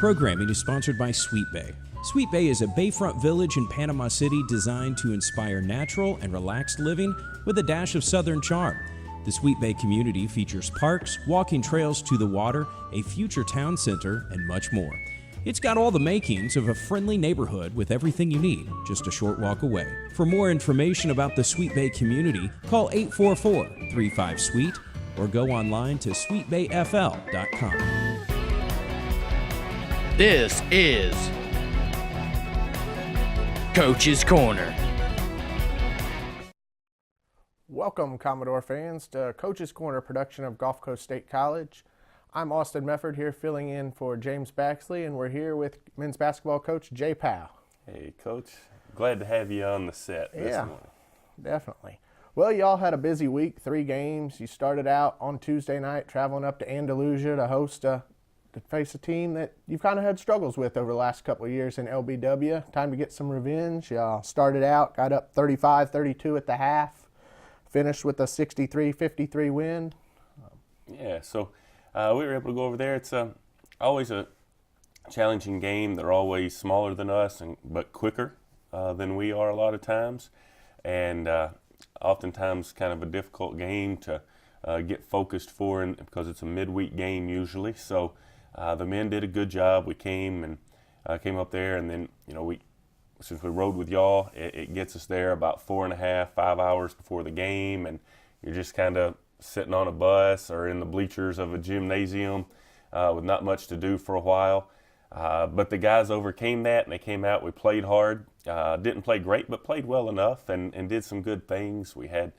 programming is sponsored by Sweet Bay. Sweet Bay is a bayfront village in Panama City designed to inspire natural and relaxed living with a dash of southern charm. The Sweet Bay community features parks, walking trails to the water, a future town center, and much more. It's got all the makings of a friendly neighborhood with everything you need, just a short walk away. For more information about the Sweet Bay community, call 844-35-SWEET or go online to sweetbayfl.com. This is Coach's Corner. Welcome, Commodore fans, to Coach's Corner production of Gulf Coast State College. I'm Austin Mefford here filling in for James Baxley, and we're here with men's basketball coach Jay Powell. Hey, Coach. Glad to have you on the set this morning. Definitely. Well, y'all had a busy week, 3 games. You started out on Tuesday night traveling up to Andalusia to face a team that you've kind of had struggles with over the last couple of years in LBW. Time to get some revenge. Y'all started out, got up 35-32 at the half, finished with a 63-53 win. Yeah, so we were able to go over there. It's always a challenging game. They're always smaller than us, but quicker than we are a lot of times. And oftentimes kind of a difficult game to get focused for because it's a midweek game usually. So the men did a good job. We came up there, and then, since we rode with y'all, it gets us there about 4.5, 5 hours before the game, and you're just kind of sitting on a bus or in the bleachers of a gymnasium with not much to do for a while. But the guys overcame that, and they came out. We played hard. Didn't play great, but played well enough and did some good things. We had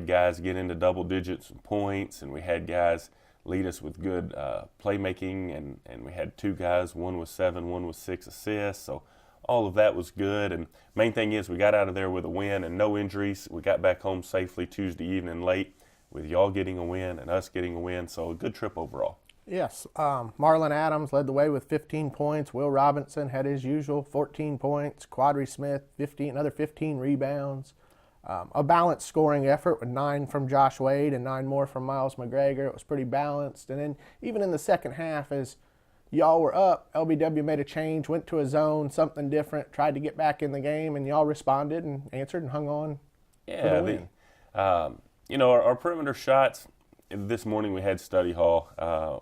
guys get into double digits in points, and we had guys lead us with good playmaking, and we had 2 guys, one with 7, one with 6 assists. So all of that was good. And main thing is we got out of there with a win and no injuries. We got back home safely Tuesday evening late with y'all getting a win and us getting a win. So a good trip overall. Yes, Marlon Adams led the way with 15 points. Will Robinson had his usual 14 points. Quadri Smith, another 15 rebounds. A balanced scoring effort with 9 from Josh Wade and 9 more from Miles McGregor. It was pretty balanced. And then even in the second half, as y'all were up, LBW made a change, went to a zone, something different, tried to get back in the game, and y'all responded and answered and hung on for the win. Our perimeter shots, this morning we had study hall.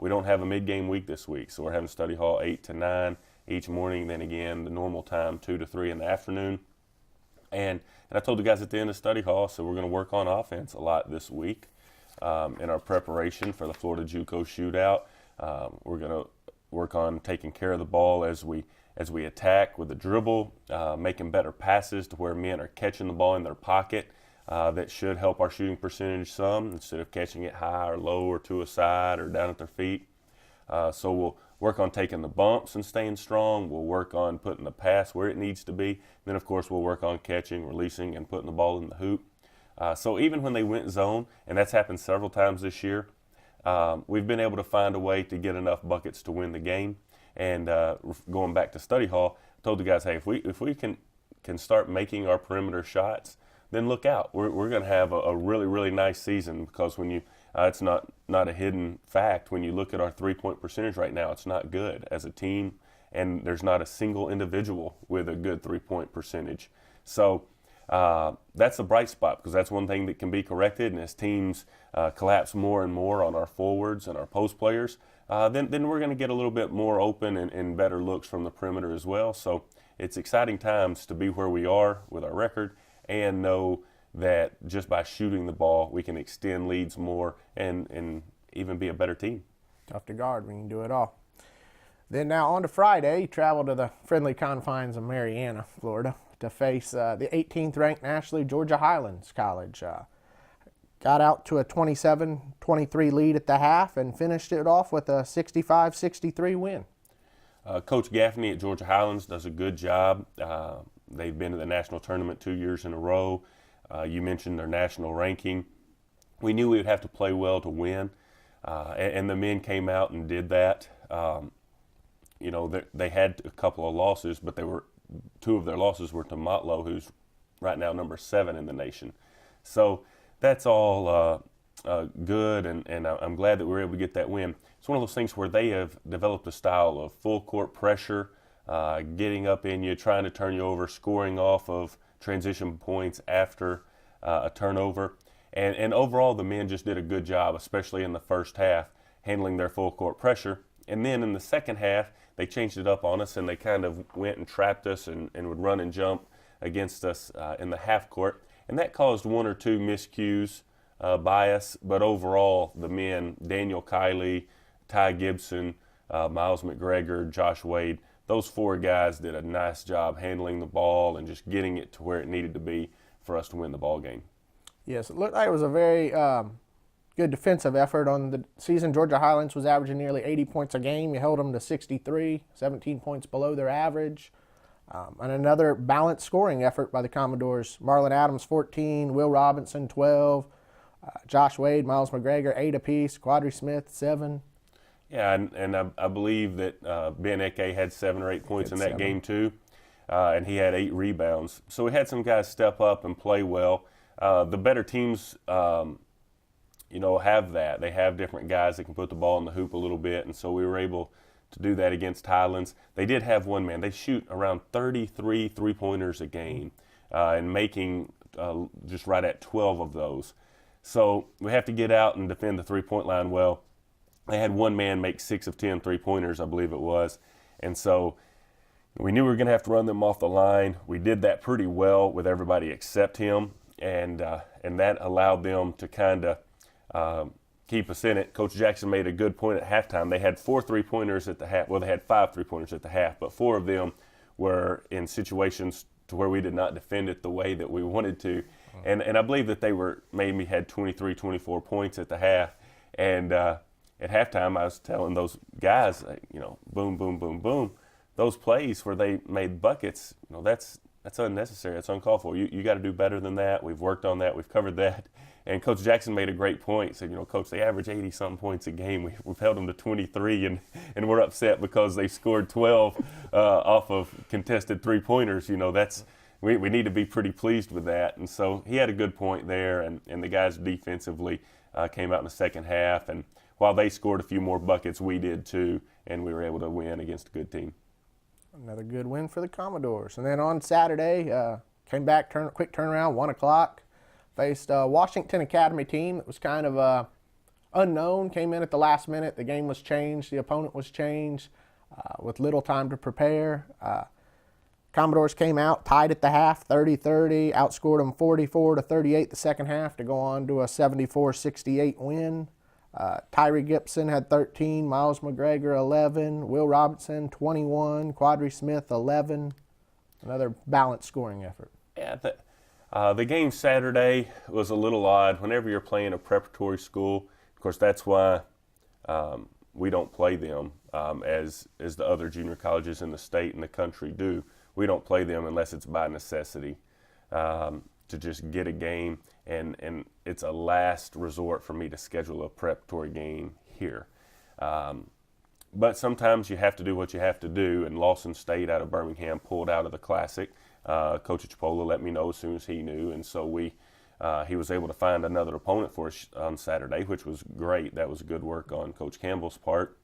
We don't have a mid-game week this week, so we're having study hall 8 to 9 each morning, then again the normal time 2 to 3 in the afternoon. And I told the guys at the end of study hall, so we're going to work on offense a lot this week in our preparation for the Florida JUCO shootout. We're going to work on taking care of the ball as we attack with the dribble, making better passes to where men are catching the ball in their pocket. That should help our shooting percentage some instead of catching it high or low or to a side or down at their feet. So we'll work on taking the bumps and staying strong. We'll work on putting the pass where it needs to be. Then, of course, we'll work on catching, releasing, and putting the ball in the hoop. So even when they went zone, and that's happened several times this year, we've been able to find a way to get enough buckets to win the game. And going back to study hall, I told the guys, hey, if we can start making our perimeter shots, then look out. We're going to have a really, really nice season, because when you it's not a hidden fact. When you look at our three-point percentage right now, it's not good as a team, and there's not a single individual with a good three-point percentage. So that's a bright spot, because that's one thing that can be corrected. And as teams collapse more and more on our forwards and our post players, then we're going to get a little bit more open and better looks from the perimeter as well. So it's exciting times to be where we are with our record, and know that just by shooting the ball, we can extend leads more and even be a better team. Tough to guard when you can do it all. Then now on to Friday, you travel to the friendly confines of Marianna, Florida, to face the 18th ranked nationally Georgia Highlands College. Got out to a 27-23 lead at the half and finished it off with a 65-63 win. Coach Gaffney at Georgia Highlands does a good job. They've been to the national tournament 2 years in a row. You mentioned their national ranking. We knew we would have to play well to win, and the men came out and did that. They had a couple of losses, but 2 of their losses were to Motlow, who's right now number 7 in the nation. So that's all good, and I'm glad that we were able to get that win. It's one of those things where they have developed a style of full court pressure, getting up in you, trying to turn you over, scoring off of transition points after a turnover. And overall, the men just did a good job, especially in the first half, handling their full court pressure. And then in the second half, they changed it up on us, and they kind of went and trapped us and would run and jump against us in the half court. And that caused one or two miscues by us. But overall, the men, Daniel Kiley, Ty Gibson, Miles McGregor, Josh Wade, those four guys did a nice job handling the ball and just getting it to where it needed to be for us to win the ball game. Yes, it looked like it was a very good defensive effort on the season. Georgia Highlands was averaging nearly 80 points a game. You held them to 63, 17 points below their average. And another balanced scoring effort by the Commodores. Marlon Adams, 14, Will Robinson, 12, Josh Wade, Miles McGregor, 8 apiece, Quadri Smith, 7. Yeah, and I believe that Ben Eke had 7 or 8 points in that game too, and he had 8 rebounds. So we had some guys step up and play well. The better teams, have that. They have different guys that can put the ball in the hoop a little bit, and so we were able to do that against Highlands. They did have one man. They shoot around 33 three-pointers a game and making just right at 12 of those. So we have to get out and defend the three-point line well. They had one man make 6 of 10 three-pointers, I believe it was. And so we knew we were going to have to run them off the line. We did that pretty well with everybody except him, and that allowed them to kind of keep us in it. Coach Jackson made a good point at halftime. They had 4 three-pointers at the half. Well, they had 5 three-pointers at the half, but 4 of them were in situations to where we did not defend it the way that we wanted to. And I believe that they maybe had 23, 24 points at the half. And at halftime, I was telling those guys, boom, boom, boom, boom. Those plays where they made buckets, that's unnecessary. That's uncalled for. You got to do better than that. We've worked on that. We've covered that. And Coach Jackson made a great point. He said, Coach, they average 80-something points a game. We've held them to 23, and we're upset because they scored 12 off of contested three-pointers. We need to be pretty pleased with that. And so he had a good point there, and the guys defensively came out in the second half. And while they scored a few more buckets, we did too, and we were able to win against a good team. Another good win for the Commodores. And then on Saturday, came back, quick turnaround, 1 o'clock. Faced a Washington Academy team that was kind of unknown, came in at the last minute. The game was changed. The opponent was changed with little time to prepare. Commodores came out, tied at the half, 30-30, outscored them 44-38 the second half to go on to a 74-68 win. Tyree Gibson had 13, Miles McGregor 11, Will Robinson 21, Quadri Smith 11. Another balanced scoring effort. Yeah, the game Saturday was a little odd. Whenever you're playing a preparatory school, of course, that's why we don't play them as the other junior colleges in the state and the country do. We don't play them unless it's by necessity to just get a game, and it's a last resort for me to schedule a preparatory game here. But sometimes you have to do what you have to do, and Lawson State out of Birmingham pulled out of the Classic. Coach Powell let me know as soon as he knew, and so he was able to find another opponent for us on Saturday, which was great. That was good work on Coach Campbell's part.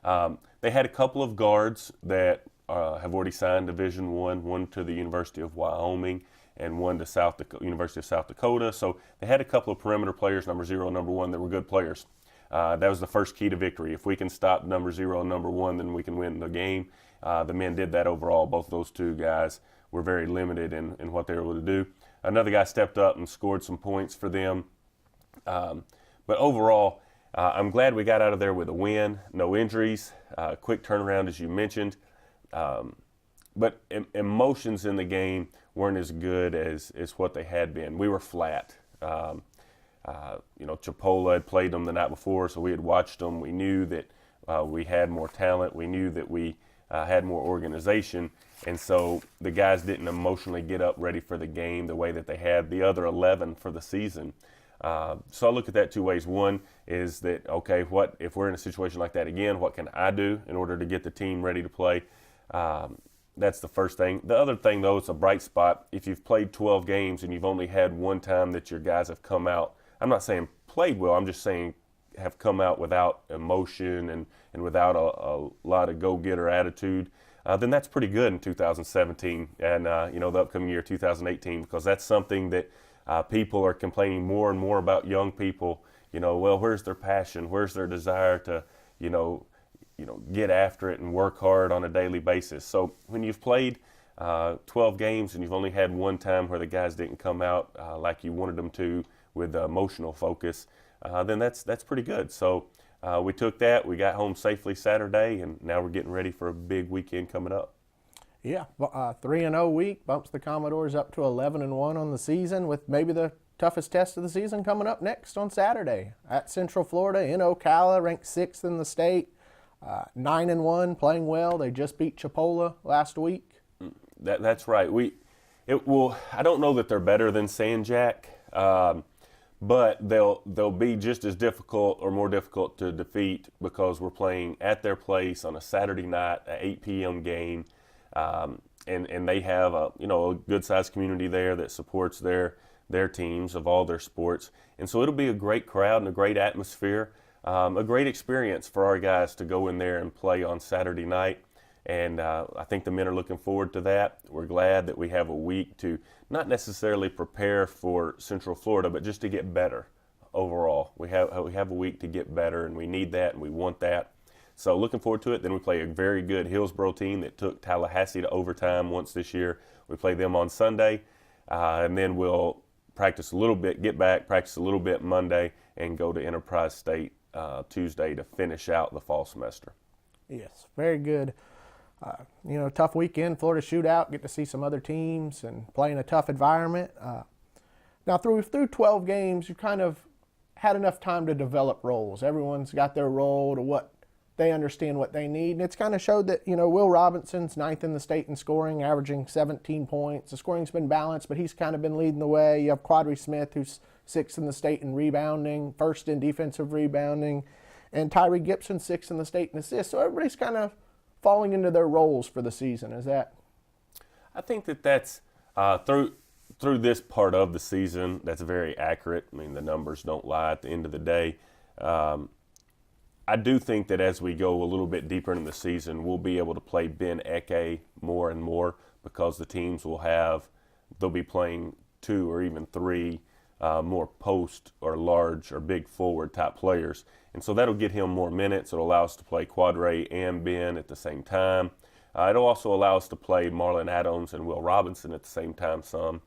They had a couple of guards that have already signed Division I, one to the University of Wyoming and one to University of South Dakota. So they had a couple of perimeter players, number 0 and number 1, that were good players. That was the first key to victory. If we can stop number 0 and number 1, then we can win the game. The men did that overall. Both of those two guys were very limited in what they were able to do. Another guy stepped up and scored some points for them. But overall, I'm glad we got out of there with a win, no injuries, quick turnaround as you mentioned. But emotions in the game weren't as good as what they had been. We were flat. Chipola had played them the night before, so we had watched them. We knew that we had more talent. We knew that we had more organization, and so the guys didn't emotionally get up ready for the game the way that they had the other 11 for the season. So I look at that two ways. One is that, okay, what if we're in a situation like that again, what can I do in order to get the team ready to play? That's the first thing. The other thing, though, it's a bright spot. If you've played 12 games and you've only had one time that your guys have come out I'm not saying played well, I'm just saying have come out without emotion and without a lot of go-getter attitude, then that's pretty good in 2017 and the upcoming year 2018, because that's something that people are complaining more and more about young people. Well, where's their passion? Where's their desire to get after it and work hard on a daily basis? So when you've played 12 games and you've only had one time where the guys didn't come out like you wanted them to with emotional focus, then that's pretty good. So we took that, we got home safely Saturday, and now we're getting ready for a big weekend coming up. Yeah, 3-0 week bumps the Commodores up to 11-1 on the season, with maybe the toughest test of the season coming up next on Saturday at Central Florida in Ocala, ranked 6th in the state. 9-1, playing well. They just beat Chipola last week. That's right. I don't know that they're better than San Jack, but they'll be just as difficult or more difficult to defeat because we're playing at their place on a Saturday night, an 8 p.m. game, and they have a good-sized community there that supports their teams of all their sports, and so it'll be a great crowd and a great atmosphere, a great experience for our guys to go in there and play on Saturday night. And I think the men are looking forward to that. We're glad that we have a week to not necessarily prepare for Central Florida, but just to get better overall. We have a week to get better, and we need that, and we want that. So looking forward to it. Then we play a very good Hillsboro team that took Tallahassee to overtime once this year. We play them on Sunday, and then we'll practice a little bit, get back, practice a little bit Monday, and go to Enterprise State Tuesday to finish out the fall semester. Yes, very good. Tough weekend, Florida shootout, get to see some other teams and play in a tough environment. Now through 12 games, you kind of had enough time to develop roles. Everyone's got their role to what they understand what they need. And it's kind of showed that, Will Robinson's 9th in the state in scoring, averaging 17 points. The scoring's been balanced, but he's kind of been leading the way. You have Quadry Smith, who's 6th in the state in rebounding, 1st in defensive rebounding, and Tyree Gibson 6th in the state in assists. So everybody's kind of falling into their roles for the season. Is that? I think that's through this part of the season, that's very accurate. I mean, the numbers don't lie at the end of the day. I do think that as we go a little bit deeper into the season, we'll be able to play Ben Eke more and more, because the teams they'll be playing 2 or even 3 more post or large or big forward type players. And so that'll get him more minutes. It'll allow us to play Quadre and Ben at the same time. It'll also allow us to play Marlon Adams and Will Robinson at the same time some.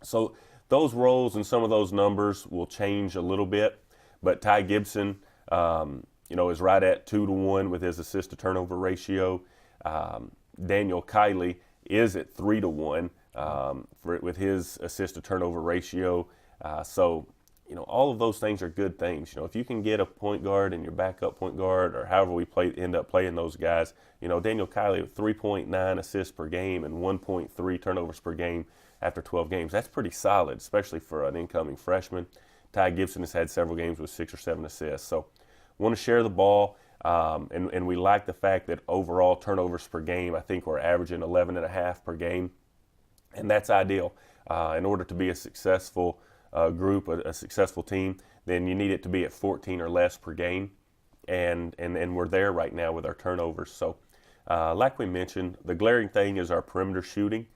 So those roles and some of those numbers will change a little bit. But Ty Gibson, is right at 2-1 with his assist to turnover ratio. Daniel Kiley is at 3-1 with his assist to turnover ratio. All of those things are good things. If you can get a point guard and your backup point guard, or however we end up playing those guys, Daniel Kiley with 3.9 assists per game and 1.3 turnovers per game after 12 games. That's pretty solid, especially for an incoming freshman. Ty Gibson has had several games with 6 or 7 assists. So want to share the ball, and we like the fact that overall turnovers per game, I think we're averaging 11.5 per game, and that's ideal. In order to be a successful group, a successful team, then you need it to be at 14 or less per game, and we're there right now with our turnovers. So like we mentioned, the glaring thing is our perimeter shooting.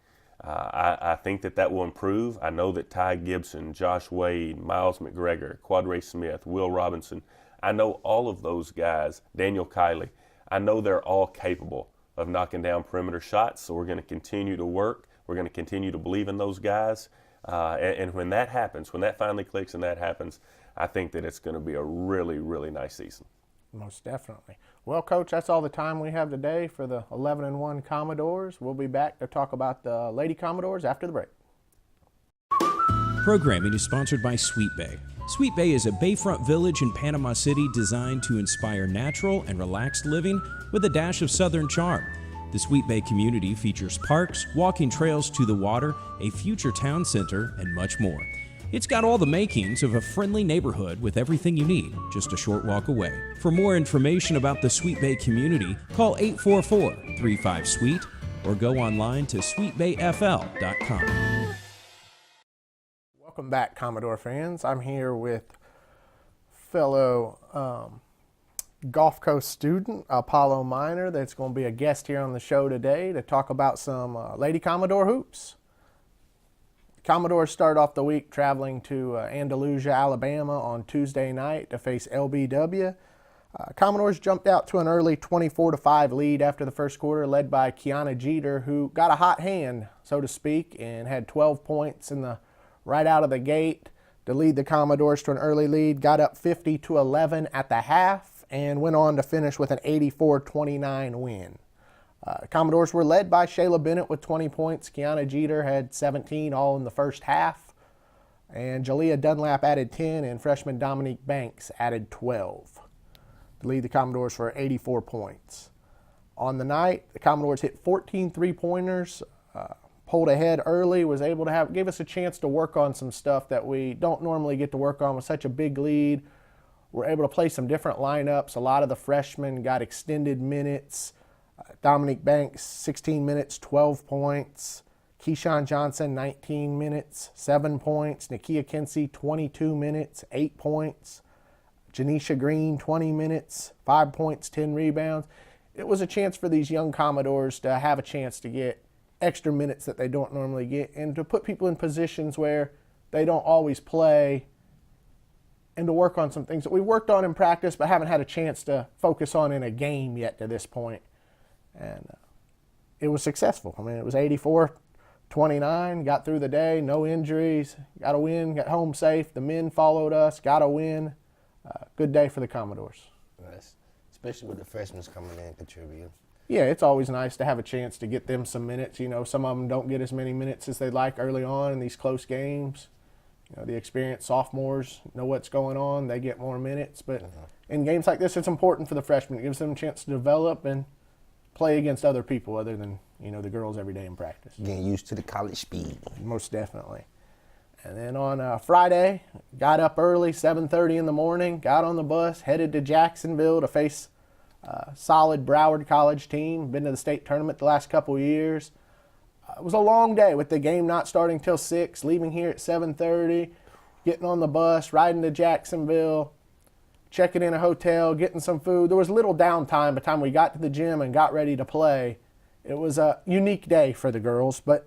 I think that will improve. I know that Ty Gibson, Josh Wade, Miles McGregor, Quadre Smith, Will Robinson, I know all of those guys, Daniel Kiley, I know they're all capable of knocking down perimeter shots, so we're going to continue to work. We're going to continue to believe in those guys. And when that happens, when that finally clicks and that happens, I think that it's going to be a really, really nice season. Most definitely. Well, Coach, that's all the time we have today for the 11-1 Commodores. We'll be back to talk about the Lady Commodores after the break. Programming is sponsored by Sweet Bay. Sweet Bay is a bayfront village in Panama City designed to inspire natural and relaxed living with a dash of southern charm. The Sweet Bay community features parks, walking trails to the water, a future town center, and much more. It's got all the makings of a friendly neighborhood with everything you need, just a short walk away. For more information about the Sweet Bay community, call 844-35-SWEET or go online to sweetbayfl.com. Welcome back, Commodore fans. I'm here with fellow Gulf Coast student, Apollo Minor, that's going to be a guest here on the show today to talk about some Lady Commodore hoops. Commodores start off the week traveling to Andalusia, Alabama on Tuesday night to face LBW. Commodores jumped out to an early 24-5 lead after the first quarter, led by Kiana Jeter, who got a hot hand, so to speak, and had 12 points right out of the gate to lead the Commodores to an early lead. Got up 50-11 at the half and went on to finish with an 84-29 win. Commodores were led by Shayla Bennett with 20 points. Kiana Jeter had 17, all in the first half. And Jalea Dunlap added 10, and freshman Dominique Banks added 12 to lead the Commodores for 84 points. On the night, the Commodores hit 14 three-pointers, pulled ahead early, was able to give us a chance to work on some stuff that we don't normally get to work on with such a big lead. We're able to play some different lineups. A lot of the freshmen got extended minutes. Dominique Banks, 16 minutes, 12 points. Keyshawn Johnson, 19 minutes, 7 points. Nakia Kinsey, 22 minutes, 8 points. Janisha Green, 20 minutes, 5 points, 10 rebounds. It was a chance for these young Commodores to have a chance to get extra minutes that they don't normally get and to put people in positions where they don't always play and to work on some things that we worked on in practice but haven't had a chance to focus on in a game yet to this point. And it was successful. I mean, it was 84-29, got through the day, no injuries, got a win, got home safe. The men followed us, got a win. Good day for the Commodores. Nice. Especially with the freshmen coming in and contributing. Yeah, it's always nice to have a chance to get them some minutes. You know, some of them don't get as many minutes as they'd like early on in these close games. You know, the experienced sophomores know what's going on. They get more minutes. But in games like this, it's important for the freshmen. It gives them a chance to develop and play against other people other than, you know, the girls every day in practice. Getting used to the college speed. Most definitely. And then on Friday, got up early, 7:30 in the morning, got on the bus, headed to Jacksonville to face a solid Broward College team. Been to the state tournament the last couple of years. It was a long day with the game not starting till 6, leaving here at 7:30, getting on the bus, riding to Jacksonville, checking in a hotel, getting some food. There was little downtime by the time we got to the gym and got ready to play. It was a unique day for the girls, but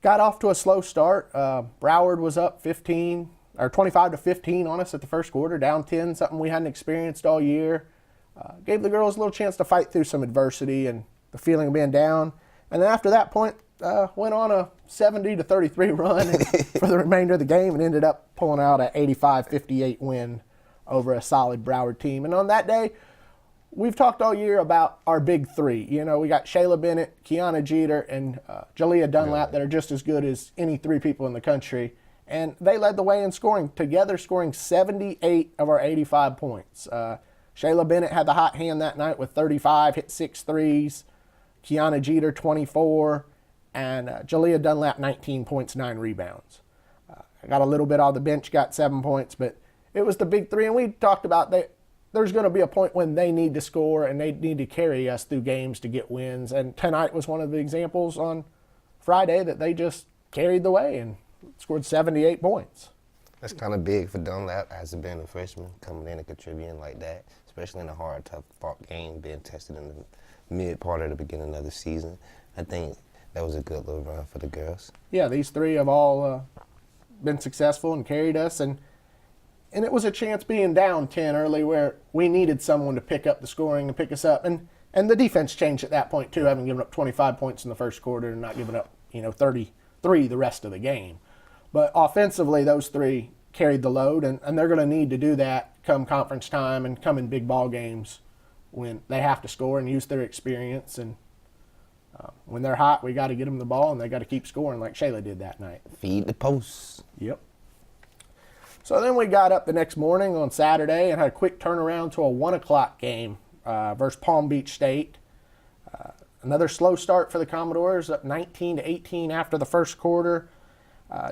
got off to a slow start. Broward was up 25-15 on us at the first quarter, down 10, something we hadn't experienced all year. Gave the girls a little chance to fight through some adversity and the feeling of being down. And then after that point, went on a 70-33 run for the remainder of the game and ended up pulling out an 85-58 win over a solid Broward team. And on that day, we've talked all year about our big three. You know, we got Shayla Bennett, Kiana Jeter, and Jalea Dunlap that are just as good as any three people in the country. And they led the way in scoring, together scoring 78 of our 85 points. Shayla Bennett had the hot hand that night with 35, hit 6 threes. Kiana Jeter, 24. And Jalea Dunlap, 19 points, 9 rebounds. I got a little bit on the bench, got 7 points, but it was the big three. And we talked about that. There's going to be a point when they need to score and they need to carry us through games to get wins. And tonight was one of the examples on Friday that they just carried the way and scored 78 points. That's kind of big for Dunlap as being a freshman, coming in and contributing like that, especially in a hard, tough fought game, being tested in the mid part of the beginning of the season. I think that was a good little run for the girls. Yeah, these three have all been successful and carried us. And it was a chance being down 10 early where we needed someone to pick up the scoring and pick us up. And the defense changed at that point too, having given up 25 points in the first quarter and not giving up, 33 the rest of the game. But offensively, those three carried the load, and they're going to need to do that come conference time and come in big ball games when they have to score and use their experience. And when they're hot, we got to get them the ball, and they got to keep scoring like Shayla did that night. Feed the posts. Yep. So then we got up the next morning on Saturday and had a quick turnaround to a 1 o'clock game versus Palm Beach State. Another slow start for the Commodores, up 19-18 after the first quarter.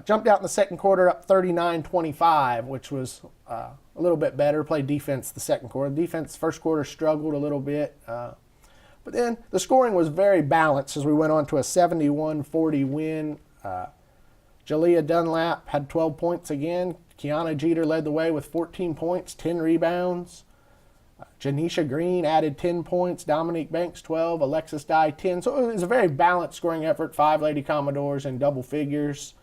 Jumped out in the second quarter up 39-25, which was a little bit better. Played defense the second quarter. Defense first quarter struggled a little bit. But then the scoring was very balanced as we went on to a 71-40 win. Jalea Dunlap had 12 points again. Kiana Jeter led the way with 14 points, 10 rebounds. Janisha Green added 10 points. Dominique Banks 12. Alexis Dye 10. So it was a very balanced scoring effort. 5 Lady Commodores in double figures.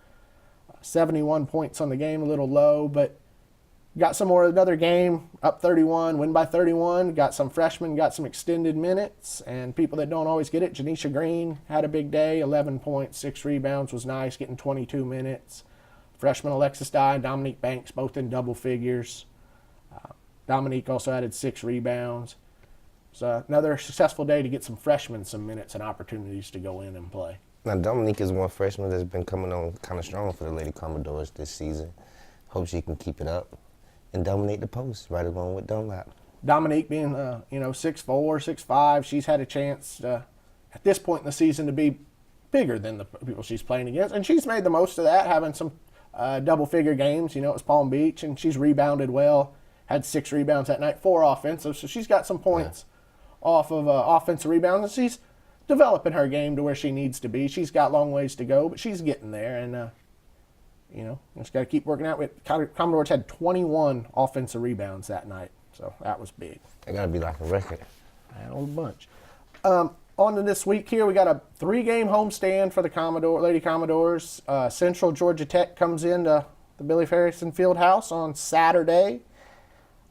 71 points on the game, a little low, but got some more. Another game, up 31, win by 31. Got some freshmen, got some extended minutes, and people that don't always get it. Janisha Green had a big day, 11 points, 6 rebounds, was nice, getting 22 minutes. Freshman Alexis Dye and Dominique Banks both in double figures. Dominique also added 6 rebounds. So another successful day to get some freshmen some minutes and opportunities to go in and play. Now, Dominique is one freshman that's been coming on kind of strong for the Lady Commodores this season. Hope she can keep it up and dominate the post right along with Dunlap. Dominique being, 6'4", 6'5", she's had a chance at this point in the season to be bigger than the people she's playing against. And she's made the most of that, having some double-figure games. It was Palm Beach, and she's rebounded well. Had 6 rebounds that night, 4 offensive. So she's got some points off of offensive rebounds. And she's developing her game to where she needs to be. She's got long ways to go, but she's getting there. And, just got to keep working out. Commodores had 21 offensive rebounds that night. So that was big. They got to be like a record. A whole bunch. On to this week here, we got a 3-game homestand for the Lady Commodores. Central Georgia Tech comes into the Billy Harrison Fieldhouse on Saturday,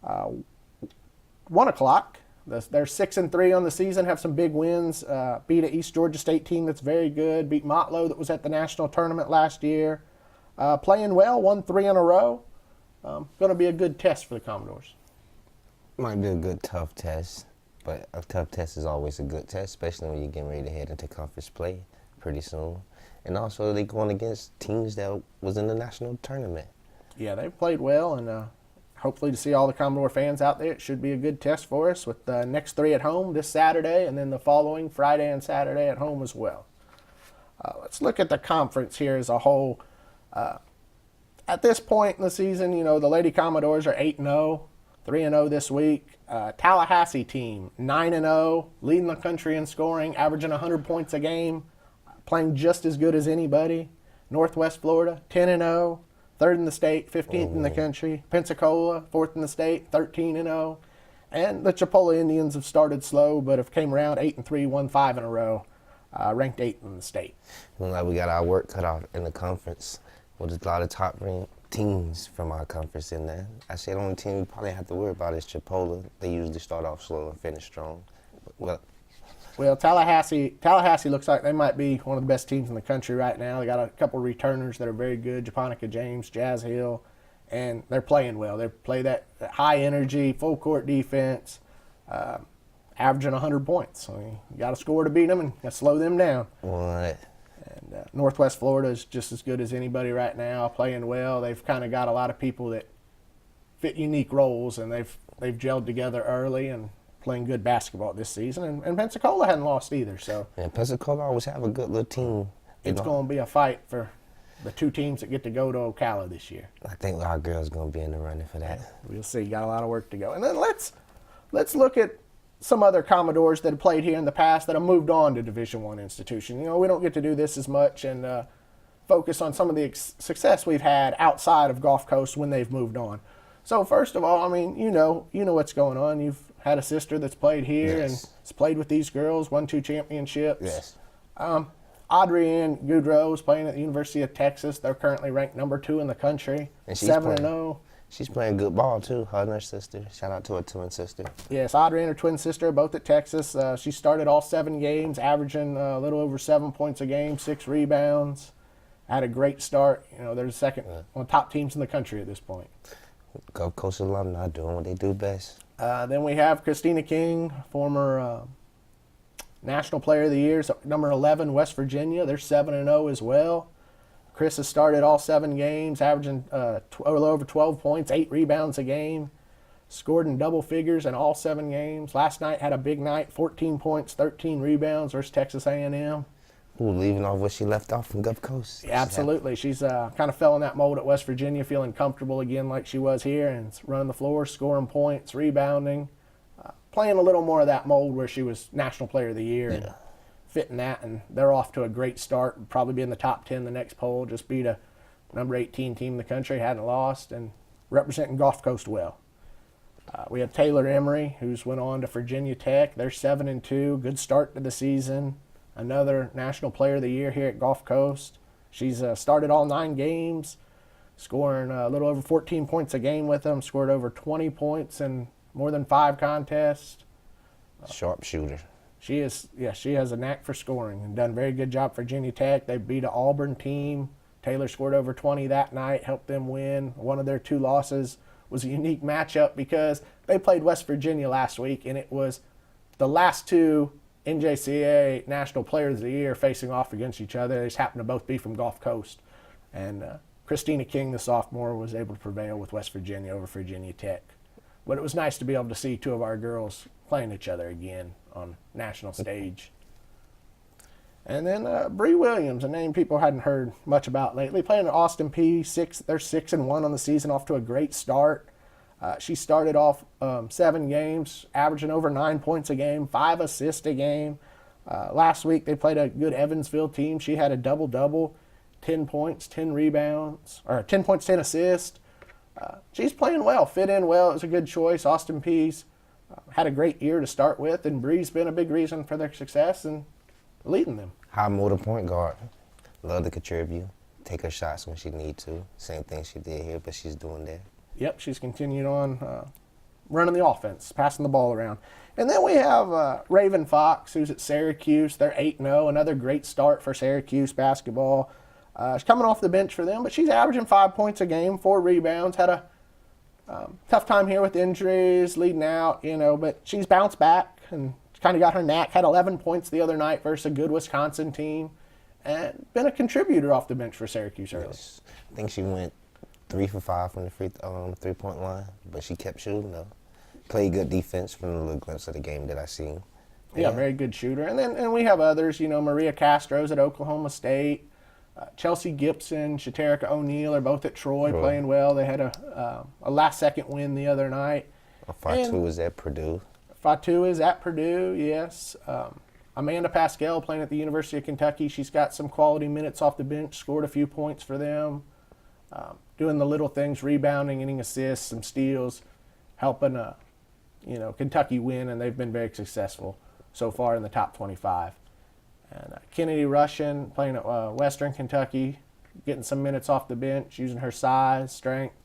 1 o'clock. They're 6-3 on the season, have some big wins. Beat an East Georgia State team that's very good. Beat Motlow that was at the national tournament last year. Playing well, won 3 in a row. Going to be a good test for the Commodores. Might be a good tough test, but a tough test is always a good test, especially when you're getting ready to head into conference play pretty soon. And also they going against teams that was in the national tournament. Yeah, they've played well, and hopefully to see all the Commodore fans out there, it should be a good test for us with the next 3 at home this Saturday and then the following Friday and Saturday at home as well. Let's look at the conference here as a whole. At this point in the season, the Lady Commodores are 8-0, 3-0 this week. Tallahassee team, 9-0, leading the country in scoring, averaging 100 points a game, playing just as good as anybody. Northwest Florida, 10-0. 3rd in the state, 15th in the country. Pensacola, 4th in the state, 13-0. And the Chipola Indians have started slow, but have came around 8-3, won 5 in a row, ranked 8th in the state. Like we got our work cut off in the conference with a lot of top-ranked teams from our conference in there. I say the only team we probably have to worry about is Chipola. They usually start off slow and finish strong. Well, Tallahassee looks like they might be one of the best teams in the country right now. They got a couple of returners that are very good, Japonica James, Jazz Hill, and they're playing well. They play that high energy, full court defense, averaging 100 points. So you got to score to beat them and slow them down. What? And Northwest Florida is just as good as anybody right now, playing well. They've kind of got a lot of people that fit unique roles, and they've gelled together early and playing good basketball this season, and Pensacola hadn't lost either. So Pensacola always have a good little team. It's going to be a fight for the 2 teams that get to go to Ocala this year. I think our girls going to be in the running for that. We'll see. Got a lot of work to go. And then let's look at some other Commodores that have played here in the past that have moved on to Division I institution. We don't get to do this as much and focus on some of the success we've had outside of Gulf Coast when they've moved on. So first of all, you know what's going on. You've had a sister that's played here and has played with these girls, won 2 championships. Yes. Adrienne Goudreau is playing at the University of Texas. They're currently ranked number 2 in the country, 7-0. She's playing good ball too, her and her sister. Shout out to her twin sister. Yes, Adrienne and her twin sister, both at Texas. She started all 7 games, averaging a little over 7 points a game, 6 rebounds. Had a great start. They're the second one of the top teams in the country at this point. Gulf Coast alumni doing what they do best. Then we have Christina King, former National Player of the Year, so number 11, West Virginia. They're 7-0 as well. Chris has started all 7 games, averaging a little over 12 points, 8 rebounds a game. Scored in double figures in all 7 games. Last night had a big night, 14 points, 13 rebounds versus Texas A&M. Leaving off where she left off from Gulf Coast. Yeah, absolutely. She's kind of fell in that mold at West Virginia, feeling comfortable again like she was here, and running the floor, scoring points, rebounding, playing a little more of that mold where she was National Player of the Year and fitting that. And they're off to a great start, probably be in the top 10 the next poll. Just beat a number 18 team in the country, hadn't lost, and representing Gulf Coast well. We have Taylor Emery, who's went on to Virginia Tech. They're 7-2, good start to the season. Another National Player of the Year here at Gulf Coast. She's started all 9 games, scoring a little over 14 points a game with them, scored over 20 points in more than 5 contests. Sharpshooter. She has a knack for scoring and done a very good job for Virginia Tech. They beat an Auburn team. Taylor scored over 20 that night, helped them win. One of their 2 losses was a unique matchup because they played West Virginia last week, and it was the last 2 NJCAA National Players of the Year facing off against each other. They just happened to both be from Gulf Coast. And Christina King, the sophomore, was able to prevail with West Virginia over Virginia Tech. But it was nice to be able to see 2 of our girls playing each other again on national stage. And then Bree Williams, a name people hadn't heard much about lately, playing at Austin Peay. They're 6-1 on the season, off to a great start. She started off 7 games, averaging over 9 points a game, 5 assists a game. Last week they played a good Evansville team. She had a double-double, 10 points, 10 rebounds, or 10 points, 10 assists. She's playing well, fit in well. It was a good choice. Austin Peay's had a great year to start with, and Bree's been a big reason for their success and leading them. High motor point guard. Love to contribute. Take her shots when she need to. Same thing she did here, but she's doing that. Yep, she's continued on running the offense, passing the ball around. And then we have Raven Fox, who's at Syracuse. They're 8-0, another great start for Syracuse basketball. She's coming off the bench for them, but she's averaging 5 points a game, 4 rebounds. Had a tough time here with injuries, leading out, but she's bounced back and kind of got her knack. Had 11 points the other night versus a good Wisconsin team, and been a contributor off the bench for Syracuse early. Yes. I think she went 3 for 5 from the three-point line, but she kept shooting though. Played good defense from the little glimpse of the game that I seen. Yeah, very good shooter. And we have others. Maria Castro's at Oklahoma State. Chelsea Gibson, Shaterica O'Neal are both at Troy playing well. They had a last-second win the other night. Fatu is at Purdue. Fatu is at Purdue, yes. Amanda Pascal playing at the University of Kentucky. She's got some quality minutes off the bench, scored a few points for them. Doing the little things, rebounding, getting assists, some steals, helping Kentucky win, and they've been very successful so far in the top 25. And Kennedy Russian playing at Western Kentucky, getting some minutes off the bench, using her size, strength.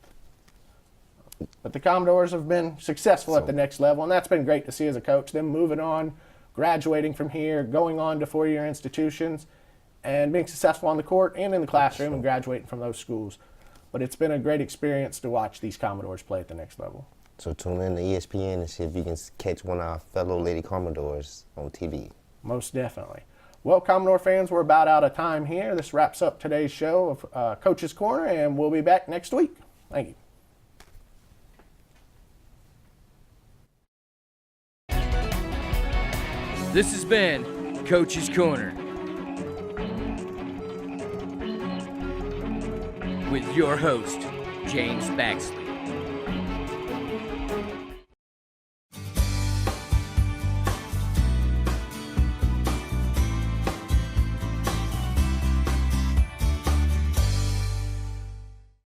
But the Commodores have been successful at the next level, and that's been great to see as a coach. Them moving on, graduating from here, going on to 4-year institutions, and being successful on the court and in the classroom and graduating from those schools. But it's been a great experience to watch these Commodores play at the next level. So tune in to ESPN and see if you can catch one of our fellow Lady Commodores on TV. Most definitely. Well, Commodore fans, we're about out of time here. This wraps up today's show of Coach's Corner, and we'll be back next week. Thank you. This has been Coach's Corner with your host, James Baxley.